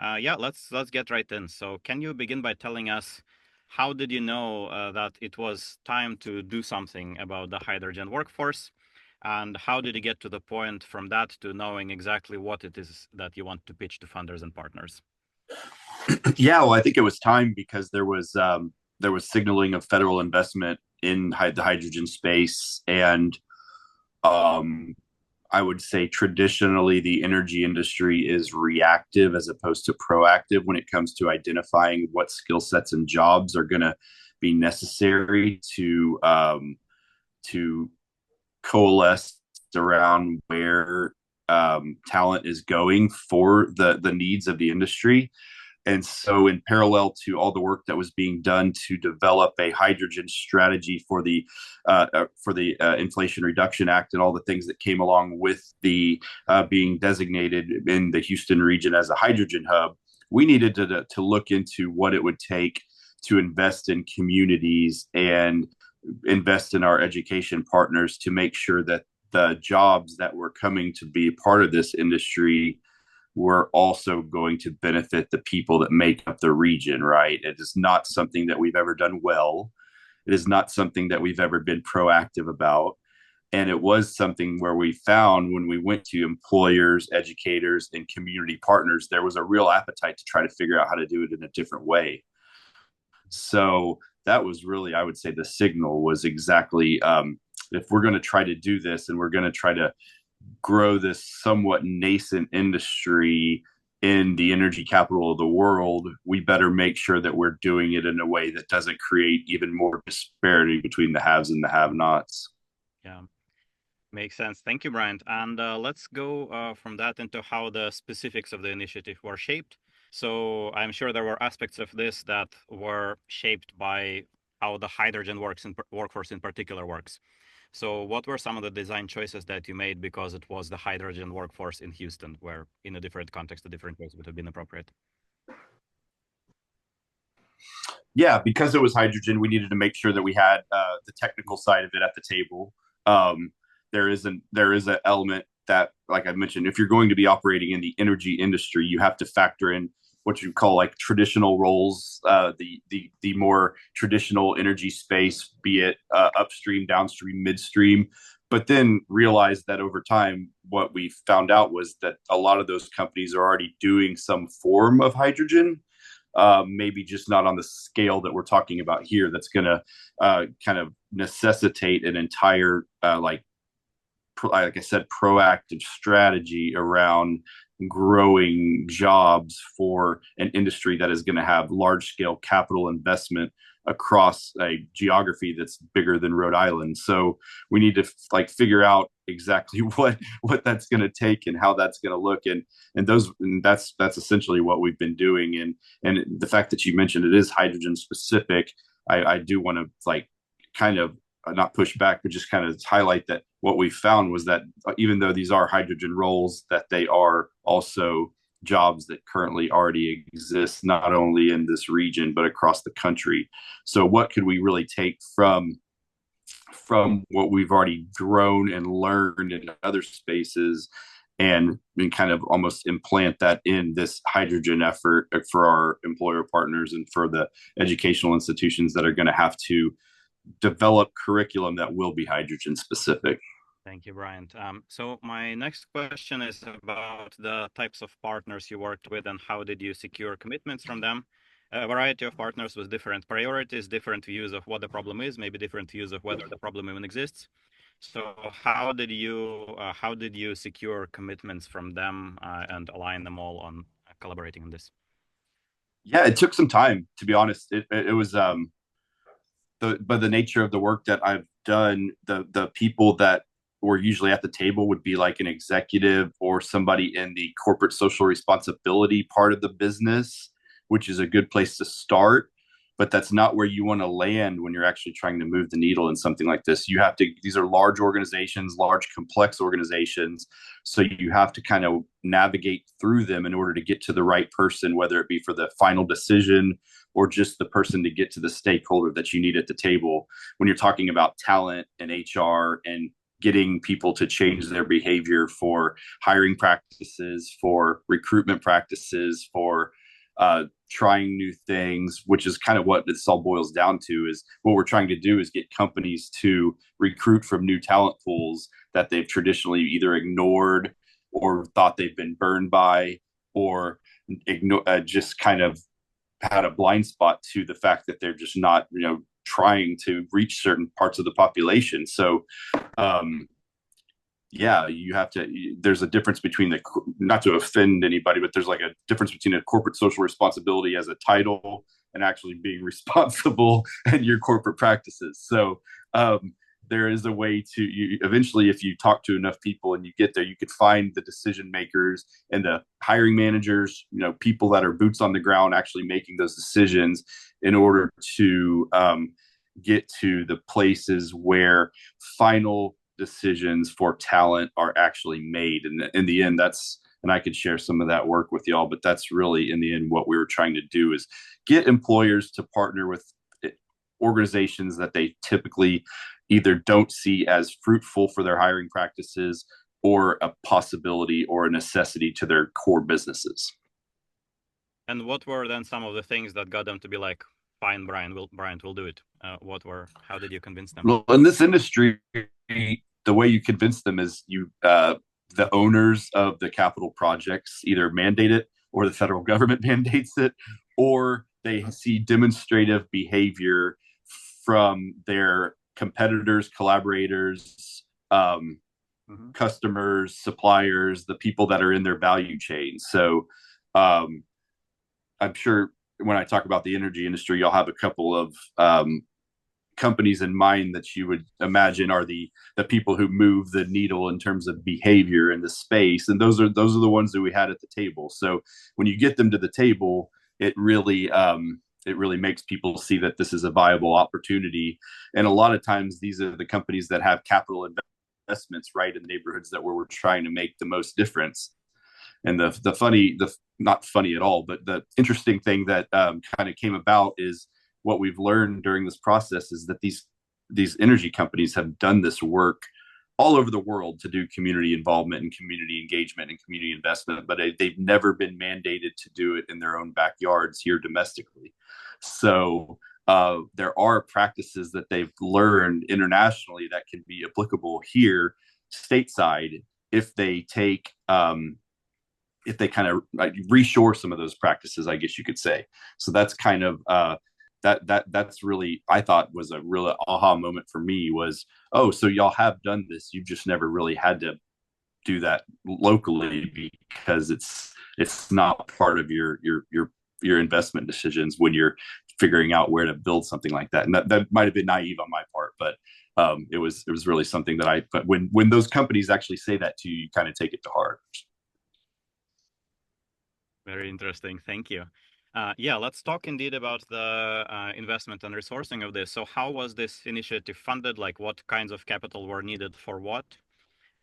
Yeah, let's get right in. So, can you begin by telling us how did you know that it was time to do something about the hydrogen workforce, and how did you get to the point from that to knowing exactly what it is that you want to pitch to funders and partners? Yeah, well, I think it was time because there was signaling of federal investment in the hydrogen space, and um, I would say traditionally the energy industry is reactive as opposed to proactive when it comes to identifying what skill sets and jobs are going to be necessary to coalesce around where talent is going for the needs of the industry. And so, in parallel to all the work that was being done to develop a hydrogen strategy for the Inflation Reduction Act and all the things that came along with the being designated in the Houston region as a hydrogen hub, we needed to look into what it would take to invest in communities and invest in our education partners to make sure that the jobs that were coming to be part of this industry were also going to benefit the people that make up the region, right? It is not something that we've ever done well. It is not something that we've ever been proactive about. And it was something where we found when we went to employers, educators, and community partners, there was a real appetite to try to figure out how to do it in a different way. So that was really, I would say, the signal was exactly if we're going to try to do this and we're going to try to grow this somewhat nascent industry in the energy capital of the world, we better make sure that we're doing it in a way that doesn't create even more disparity between the haves and the have nots. Yeah, makes sense. Thank you, Bryant. And let's go from that into how the specifics of the initiative were shaped. So I'm sure there were aspects of this that were shaped by how the hydrogen workforce in particular works. So what were some of the design choices that you made because it was the hydrogen workforce in Houston, where in a different context, a different choice would have been appropriate? Yeah, because it was hydrogen, we needed to make sure that we had the technical side of it at the table. Um, there is an element that, like I mentioned, if you're going to be operating in the energy industry, you have to factor in what you call like traditional roles, the more traditional energy space, be it upstream, downstream, midstream. But then realize that over time, what we found out was that a lot of those companies are already doing some form of hydrogen, maybe just not on the scale that we're talking about here. That's going to kind of necessitate an entire like I said, proactive strategy around growing jobs for an industry that is going to have large scale capital investment across a geography that's bigger than Rhode Island. So we need to like figure out exactly what that's going to take and how that's going to look, and that's essentially what we've been doing. And the fact that you mentioned it is hydrogen specific, I do want to like kind of not push back, but just kind of highlight that what we found was that even though these are hydrogen roles, that they are also jobs that currently already exist, not only in this region, but across the country. So what could we really take from what we've already grown and learned in other spaces and kind of almost implant that in this hydrogen effort for our employer partners and for the educational institutions that are going to have to develop curriculum that will be hydrogen specific. Thank you, Bryant. So my next question is about the types of partners you worked with and how did you secure commitments from them? A variety of partners with different priorities, different views of what the problem is, maybe different views of whether the problem even exists. So how did you secure commitments from them and align them all on collaborating on this? Yeah, it took some time to be honest. It was by the nature of the work that I've done, the people that were usually at the table would be like an executive or somebody in the corporate social responsibility part of the business, which is a good place to start. But that's not where you want to land when you're actually trying to move the needle in something like this. You have to, these are large organizations, large, complex organizations. So you have to kind of navigate through them in order to get to the right person, whether it be for the final decision or just the person to get to the stakeholder that you need at the table when you're talking about talent and HR and getting people to change their behavior for hiring practices, for recruitment practices, for trying new things, which is kind of what this all boils down to. Is what we're trying to do is get companies to recruit from new talent pools that they've traditionally either ignored or thought they've been burned by, or just kind of had a blind spot to the fact that they're just not, trying to reach certain parts of the population. So, um, yeah, you have to. There's a difference between not to offend anybody, but there's like a difference between a corporate social responsibility as a title and actually being responsible in your corporate practices. So, there is a way to eventually, if you talk to enough people and you get there, you could find the decision makers and the hiring managers, people that are boots on the ground actually making those decisions in order to get to the places where final decisions for talent are actually made. And in the end, and I could share some of that work with y'all, but that's really in the end what we were trying to do is get employers to partner with organizations that they typically either don't see as fruitful for their hiring practices or a possibility or a necessity to their core businesses. And what were then some of the things that got them to be like, fine, Bryant will do it? How did you convince them? Well, in this industry, the way you convince them is the owners of the capital projects either mandate it or the federal government mandates it, or they see demonstrative behavior from their competitors, collaborators, customers, suppliers, the people that are in their value chain. So I'm sure when I talk about the energy industry, you'll have a couple of companies in mind that you would imagine are the people who move the needle in terms of behavior in the space, and those are the ones that we had at the table. So when you get them to the table, it really makes people see that this is a viable opportunity. And a lot of times these are the companies that have capital investments right in neighborhoods where we're trying to make the most difference. And the not funny at all, but the interesting thing that kind of came about is what we've learned during this process is that these energy companies have done this work all over the world to do community involvement and community engagement and community investment, but they've never been mandated to do it in their own backyards here domestically. So there are practices that they've learned internationally that can be applicable here stateside if they kind of reshore some of those practices, I guess you could say. So that's kind of that's really, I thought, was a real aha moment for me was, oh, so y'all have done this, you've just never really had to do that locally because it's not part of your investment decisions when you're figuring out where to build something like that. And that might have been naive on my part, but it was really something that but when those companies actually say that to you, you kind of take it to heart. Very interesting. Thank you. Yeah, let's talk indeed about the investment and resourcing of this. So how was this initiative funded? Like what kinds of capital were needed for what?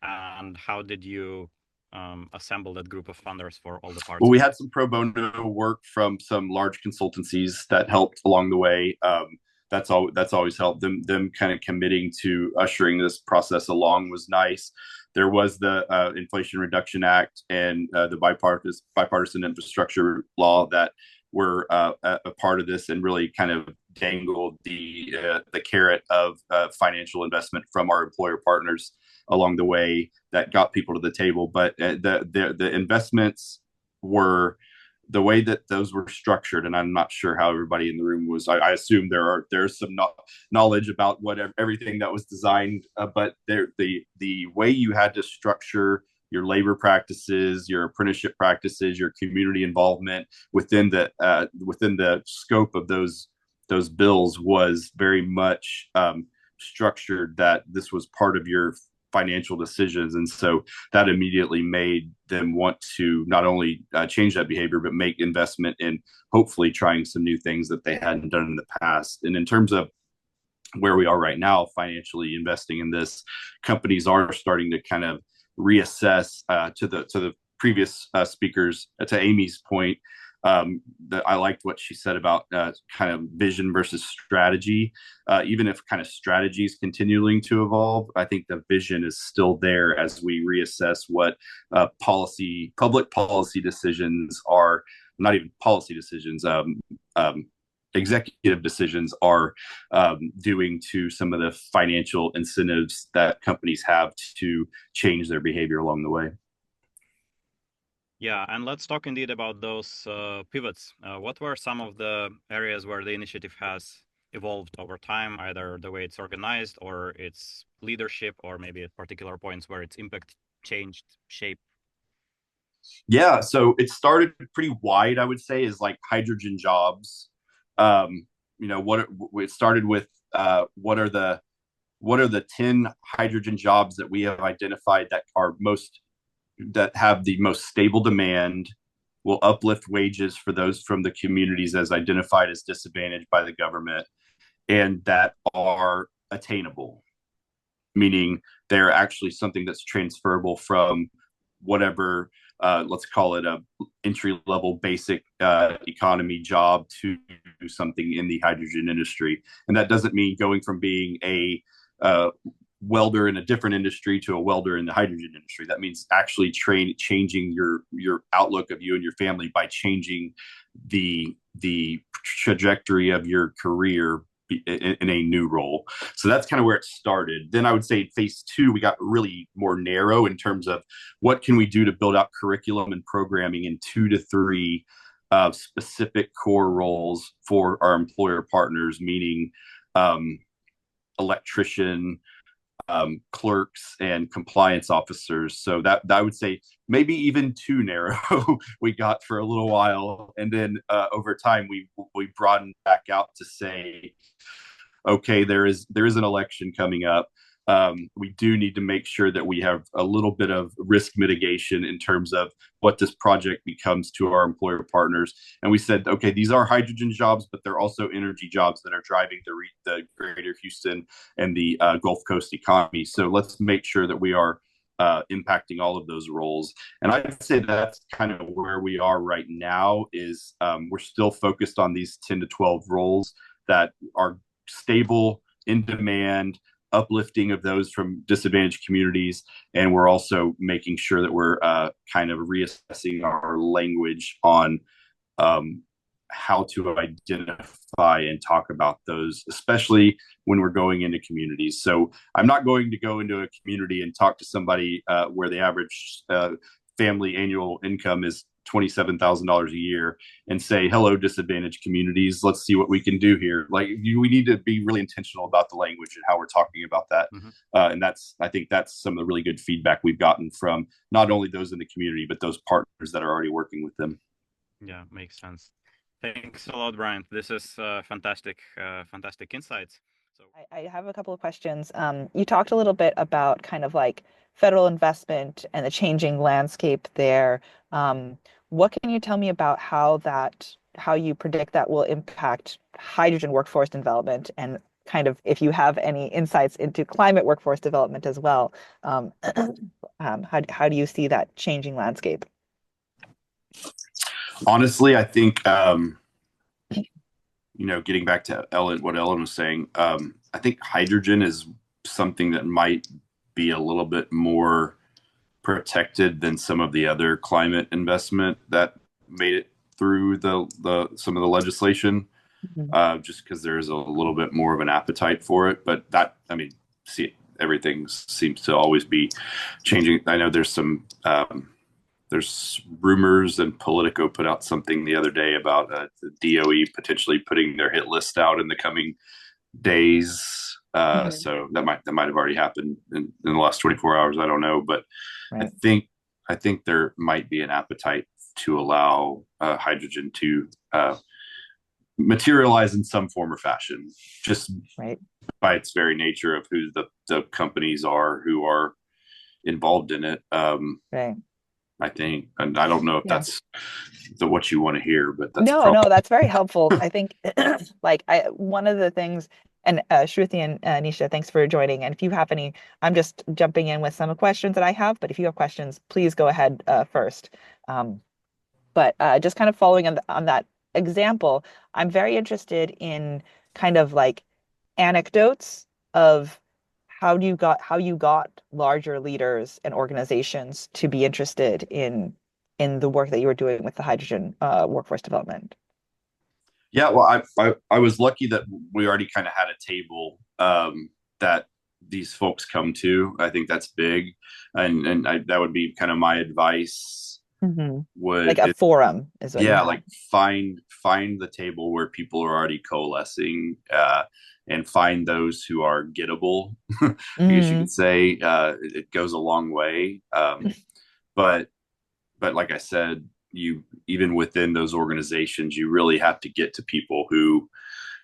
And how did you assemble that group of funders for all the parts? Well, we had some pro bono work from some large consultancies that helped along the way. That's always helped. Them kind of committing to ushering this process along was nice. There was the Inflation Reduction Act and the bipartisan infrastructure law that were a part of this and really kind of dangled the carrot of financial investment from our employer partners along the way that got people to the table. But the investments were the way that those were structured, and I'm not sure how everybody in the room was. I assume there's some knowledge about everything that was designed, but the way you had to structure your labor practices, your apprenticeship practices, your community involvement within the scope of those bills was very much structured that this was part of your financial decisions. And so that immediately made them want to not only change that behavior, but make investment in hopefully trying some new things that they hadn't done in the past. And in terms of where we are right now, financially investing in this, companies are starting to kind of reassess to the previous speakers, to Amy's point. I liked what she said about kind of vision versus strategy. Even if kind of strategy is continuing to evolve, I think the vision is still there as we reassess what public policy decisions are, not even policy decisions, executive decisions are doing to some of the financial incentives that companies have to change their behavior along the way. Yeah, and let's talk indeed about those pivots. What were some of the areas where the initiative has evolved over time, either the way it's organized or its leadership, or maybe at particular points where its impact changed shape? Yeah, so it started pretty wide, I would say, is like hydrogen jobs. What it started with, what are the 10 hydrogen jobs that we have identified that have the most stable demand, will uplift wages for those from the communities as identified as disadvantaged by the government, and that are attainable, meaning they're actually something that's transferable from whatever, let's call it a entry level basic economy job to something in the hydrogen industry. And that doesn't mean going from being a welder in a different industry to a welder in the hydrogen industry. That means actually changing your outlook of you and your family by changing the trajectory of your career in a new role. So that's kind of where it started. Then I would say phase two, we got really more narrow in terms of what can we do to build out curriculum and programming in 2 to 3 specific core roles for our employer partners, meaning electrician, clerks, and compliance officers. So that I would say maybe even too narrow we got for a little while, and then over time we broadened back out to say, okay, there is an election coming up. We do need to make sure that we have a little bit of risk mitigation in terms of what this project becomes to our employer partners. And we said, okay, these are hydrogen jobs, but they're also energy jobs that are driving the greater Houston and the Gulf Coast economy. So let's make sure that we are impacting all of those roles. And I'd say that's kind of where we are right now is we're still focused on these 10 to 12 roles that are stable, in demand, uplifting of those from disadvantaged communities. And we're also making sure that we're kind of reassessing our language on how to identify and talk about those, especially when we're going into communities. So I'm not going to go into a community and talk to somebody where the average family annual income is $27,000 a year and say, hello, disadvantaged communities. Let's see what we can do here. We need to be really intentional about the language and how we're talking about that. Mm-hmm. And I think that's some of the really good feedback we've gotten from not only those in the community, but those partners that are already working with them. Yeah, makes sense. Thanks a lot, Bryant. This is fantastic insights. So I have a couple of questions. You talked a little bit about kind of like federal investment and the changing landscape there. What can you tell me about how you predict that will impact hydrogen workforce development, and kind of if you have any insights into climate workforce development as well? How do you see that changing landscape? Honestly, I think getting back to what Ellen was saying, I think hydrogen is something that might be a little bit more protected than some of the other climate investment that made it through some of the legislation, just because there's a little bit more of an appetite for it. But everything seems to always be changing. I know there's some there's rumors, and Politico put out something the other day about the DOE potentially putting their hit list out in the coming days. So that might have already happened in the last 24 hours. I don't know, but right. I think there might be an appetite to allow hydrogen to materialize in some form or fashion, just right. by its very nature of who the companies are who are involved in it. Right. I think, and I don't know if that's what you want to hear, but that's no, that's very helpful. I think one of the things, and Shruti and Nisha, thanks for joining. And if you have any, I'm just jumping in with some questions that I have, but if you have questions, please go ahead first. But just kind of following on that example, I'm very interested in kind of like anecdotes of how you got larger leaders and organizations to be interested in the work that you were doing with the hydrogen workforce development. Yeah, well, I was lucky that we already kind of had a table that these folks come to. I think that's big, and that would be kind of my advice. Hmm. Like Would a it, forum is what you yeah, have. like find the table where people are already coalescing, and find those who are gettable. I guess you Mm. could say it goes a long way. But like I said, you even within those organizations, you really have to get to people who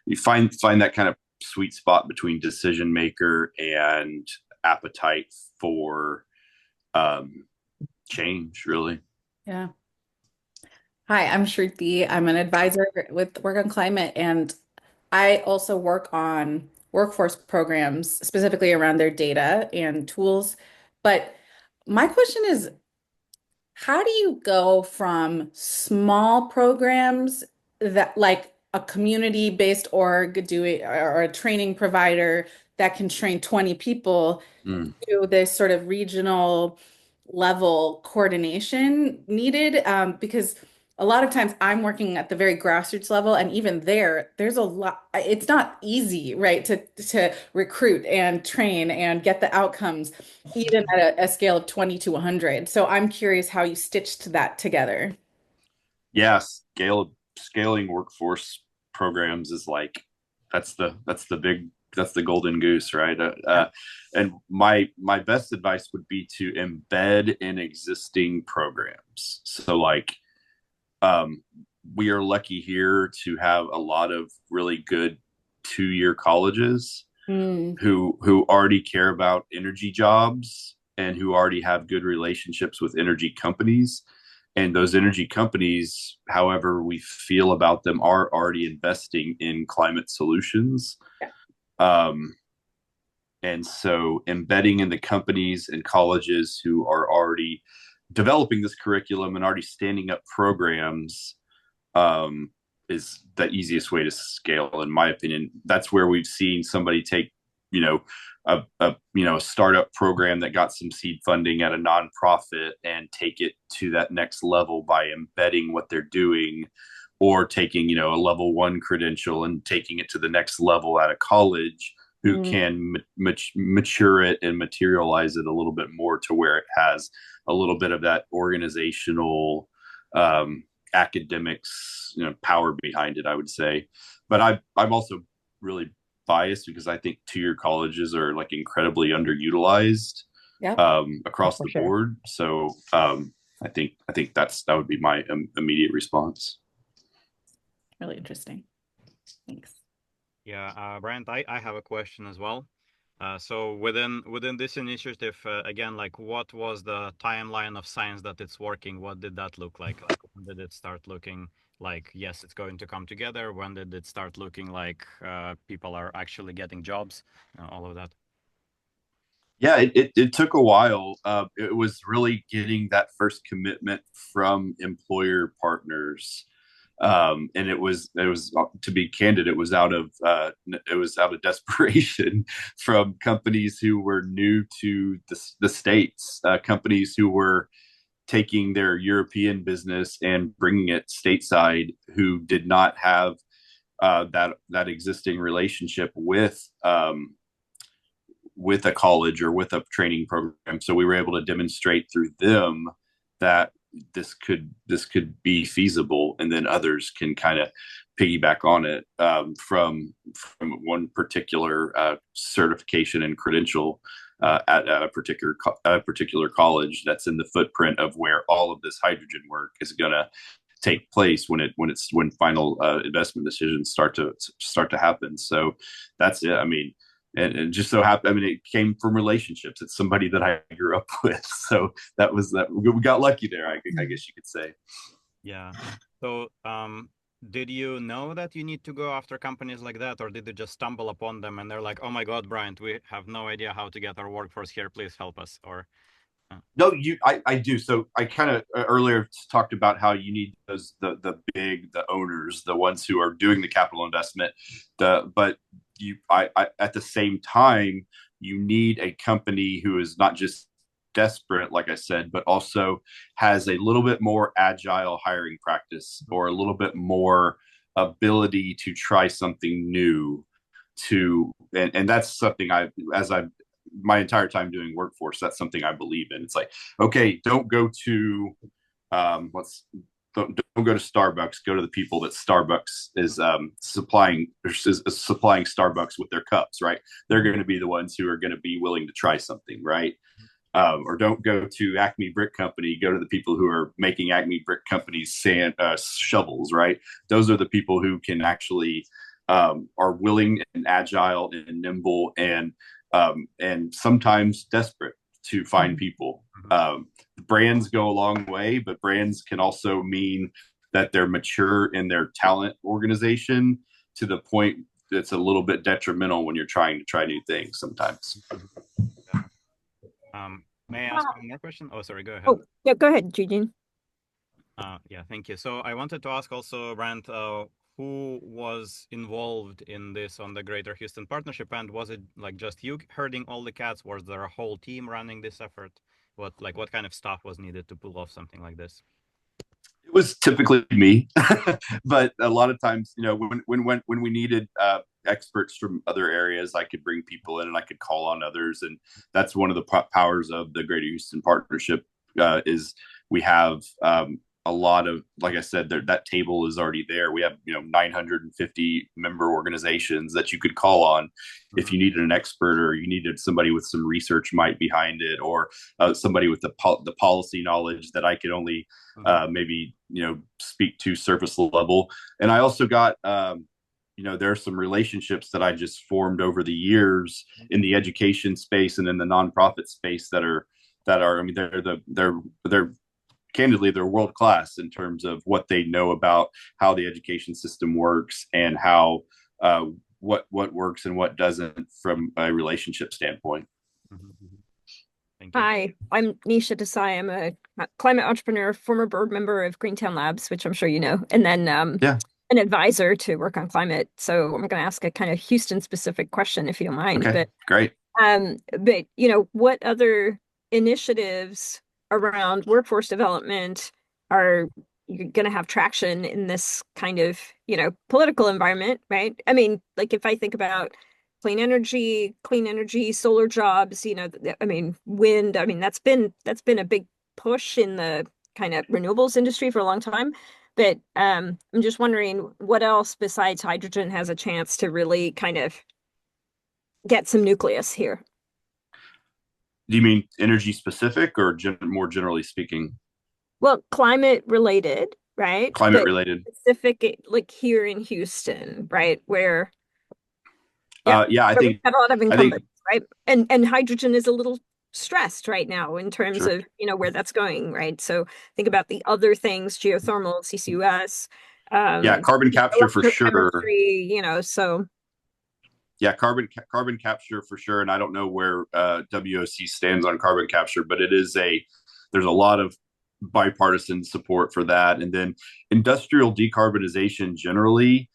you find that kind of sweet spot between decision maker and appetite for um, change. Really, Yeah. Hi, I'm Shruti. I'm an advisor with Work on Climate, and I also work on workforce programs, specifically around their data and tools. But my question is, how do you go from small programs that like a community-based org doing or a training provider that can train 20 people mm. to this sort of regional level coordination needed? Because a lot of times I'm working at the very grassroots level, and even there, there's a lot. It's not easy, right, to recruit and train and get the outcomes, even at a scale of 20 to 100. So I'm curious how you stitched that together. Yeah, scaling workforce programs is like that's the golden goose, right? Yeah. And my best advice would be to embed in existing programs. So like um, we are lucky here to have a lot of really good 2-year colleges Mm, who already care about energy jobs and who already have good relationships with energy companies. And those energy companies, however we feel about them, are already investing in climate solutions. yeah. Um, and so embedding in the companies and colleges who are already developing this curriculum and already standing up programs um, is the easiest way to scale, in my opinion. That's where we've seen somebody take, you know, a startup program that got some seed funding at a nonprofit and take it to that next level by embedding what they're doing, or taking a level one credential and taking it to the next level at a college who Mm, can mature it and materialize it a little bit more to where it has a little bit of that organizational um, academics power behind it, I would say. But I'm also really biased because I think 2-year colleges are like incredibly underutilized yep. Oh, across for the sure. board. So I think that would be my immediate response. Really interesting. Thanks. Yeah, Bryant, I have a question as well. So within this initiative, again, like what was the timeline of signs that it's working? What did that look like? Like when did it start looking like yes, it's going to come together? When did it start looking like people are actually getting jobs? All of that. Yeah, it took a while. It was really getting that first commitment from employer partners, and it was to be candid, it was out of desperation from companies who were new to the states, companies who were taking their European business and bringing it stateside, who did not have that existing relationship with a college or with a training program. So we were able to demonstrate through them that this could be feasible, and then others can kind of piggyback on it from one particular certification and credential at a particular college that's in the footprint of where all of this hydrogen work is going to take place when final investment decisions start to happen. So that's it. I mean, and just so happened, I mean, it came from relationships. It's somebody that I grew up with, so that was that. We got lucky there, I guess you could say. Yeah. So, did you know that you need to go after companies like that, or did you just stumble upon them and they're like, "Oh my God, Bryant, we have no idea how to get our workforce here. Please help us." Or No, I do. So I kind of earlier talked about how you need those the owners, the ones who are doing the capital investment. But I at the same time you need a company who is not just desperate, like I said, but also has a little bit more agile hiring practice or a little bit more ability to try something new and that's something I my entire time doing workforce, that's something I believe in. It's like, okay, don't go to let's don't go to Starbucks. Go to the people that Starbucks is supplying Starbucks with their cups, right? They're going to be the ones who are going to be willing to try something, right? Or don't go to Acme Brick Company. Go to the people who are making Acme Brick Company's sand shovels, right? Those are the people who can actually are willing and agile and nimble and sometimes desperate to find people. Brands go a long way, but brands can also mean that they're mature in their talent organization to the point that's a little bit detrimental when you're trying to try new things sometimes. May I ask one more question? Oh, sorry, go ahead. Oh, yeah, go ahead, Eugene. Yeah, thank you. So I wanted to ask also, Brent, who was involved in this on the Greater Houston Partnership, and was it like just you herding all the cats? Was there a whole team running this effort? What kind of staff was needed to pull off something like this? It was typically me, but a lot of times, when we needed experts from other areas, I could bring people in and I could call on others, and that's one of the powers of the Greater Houston Partnership is we have a lot of, like I said, that table is already there. We have 950 member organizations that you could call on if you needed an expert or you needed somebody with some research might behind it, or somebody with the policy knowledge that I could only maybe speak to surface level. And I also got there are some relationships that I just formed over the years in the education space and in the nonprofit space that are I mean they're candidly, they're world class in terms of what they know about how the education system works and how what works and what doesn't from a relationship standpoint. Thank you. Hi, I'm Nisha Desai. I'm a climate entrepreneur, former board member of Greentown Labs, which I'm sure you know, and then an advisor to Work on Climate. So I'm going to ask a kind of Houston specific question, if you don't mind. Okay, great. But what other initiatives around workforce development are going to have traction in this kind of, political environment, right? I mean, like if I think about clean energy, solar jobs, I mean, wind, I mean, that's been a big push in the kind of renewables industry for a long time. But I'm just wondering what else besides hydrogen has a chance to really kind of get some nucleus here. Do you mean energy specific or more generally speaking? Well, climate related, right? Climate related. Specific, like here in Houston, right? Where, I think we've got a lot of incumbents, right? And hydrogen is a little stressed right now in terms of, where that's going, right? So think about the other things, geothermal, CCUS. Carbon capture for sure. So. Yeah, carbon capture for sure. And I don't know where WOC stands on carbon capture, but there's a lot of bipartisan support for that. And then industrial decarbonization generally,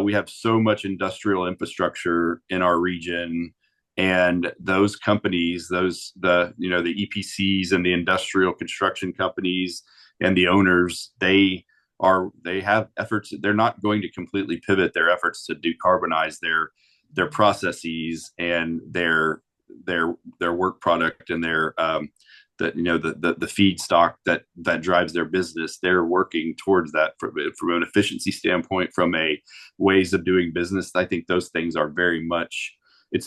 we have so much industrial infrastructure in our region, and those companies, the EPCs and the industrial construction companies and the owners, they have efforts. They're not going to completely pivot their efforts to decarbonize their processes and their work product and their the feedstock that drives their business. They're working towards that from an efficiency standpoint, from a ways of doing business. I think those things are very much.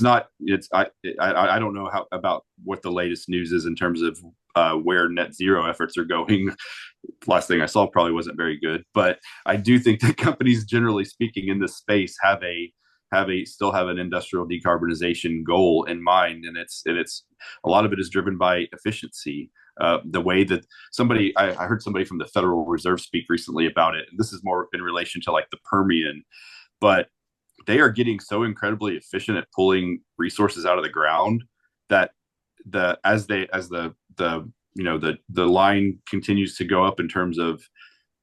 I don't know about what the latest news is in terms of where net zero efforts are going. Last thing I saw probably wasn't very good, but I do think that companies, generally speaking, in this space still have an industrial decarbonization goal in mind, and it's a lot of it is driven by efficiency. The way that I heard somebody from the Federal Reserve speak recently about it, and this is more in relation to like the Permian, but they are getting so incredibly efficient at pulling resources out of the ground that as the the line continues to go up in terms of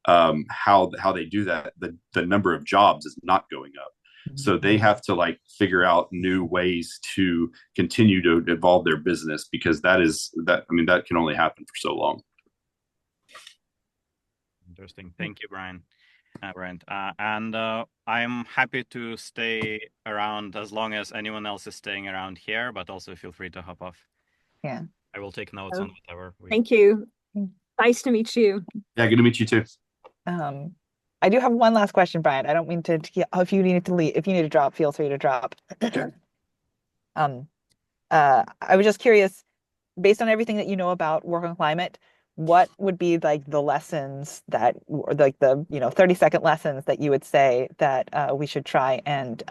how they do that. The number of jobs is not going up. So they have to like figure out new ways to continue to evolve their business, because that can only happen for so long. Interesting. Thank you, Brian. Brent. And I'm happy to stay around as long as anyone else is staying around here, but also feel free to hop off. Yeah. I will take notes on whatever. Thank you. Nice to meet you. Yeah, good to meet you too. I do have one last question, Brian. I don't mean to if you need to leave, if you need to drop, feel free to drop. I was just curious, based on everything that you know about work on climate, what would be like the lessons that, or like the 30-second lessons that you would say that we should try and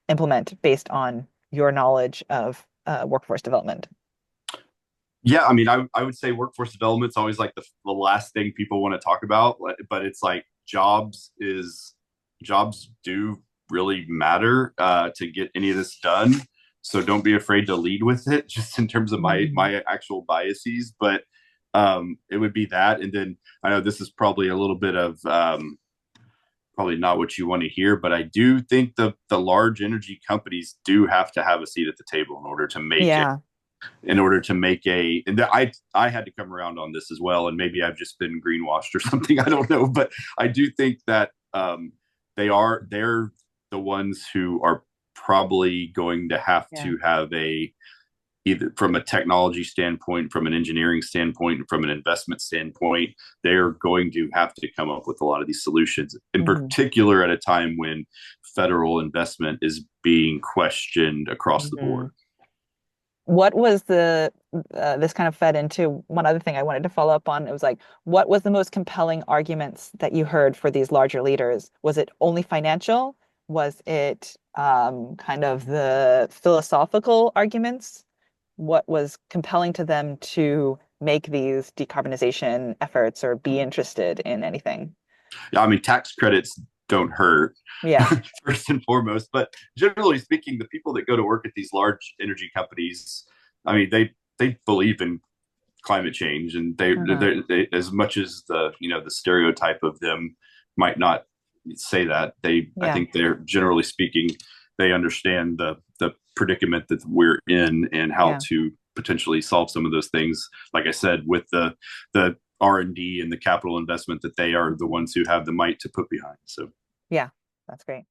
implement based on your knowledge of workforce development? Yeah, I mean, I would say workforce development is always like the last thing people want to talk about, but it's like jobs do really matter to get any of this done. So don't be afraid to lead with it, just in terms of my actual biases. But it would be that. And then I know this is probably a little bit of probably not what you want to hear, but I do think the large energy companies do have to have a seat at the table in order to make and I had to come around on this as well, and maybe I've just been greenwashed or something, I don't know, but I do think that they're the ones who are probably going to have to have either from a technology standpoint, from an engineering standpoint, from an investment standpoint, they're going to have to come up with a lot of these solutions, in particular at a time when federal investment is being questioned across the board. What was this kind of fed into one other thing I wanted to follow up on. It was like, what was the most compelling arguments that you heard for these larger leaders? Was it only financial? Was it kind of the philosophical arguments? What was compelling to them to make these decarbonization efforts or be interested in anything? Yeah, I mean, tax credits don't hurt. Yeah. First and foremost, but generally speaking, the people that go to work at these large energy companies, I mean, they believe in climate change, and they as much as the stereotype of them might not say that, I think they're generally speaking, they understand the predicament that we're in and how to potentially solve some of those things. Like I said, with the R&D and the capital investment, that they are the ones who have the might to put behind. So yeah, that's great.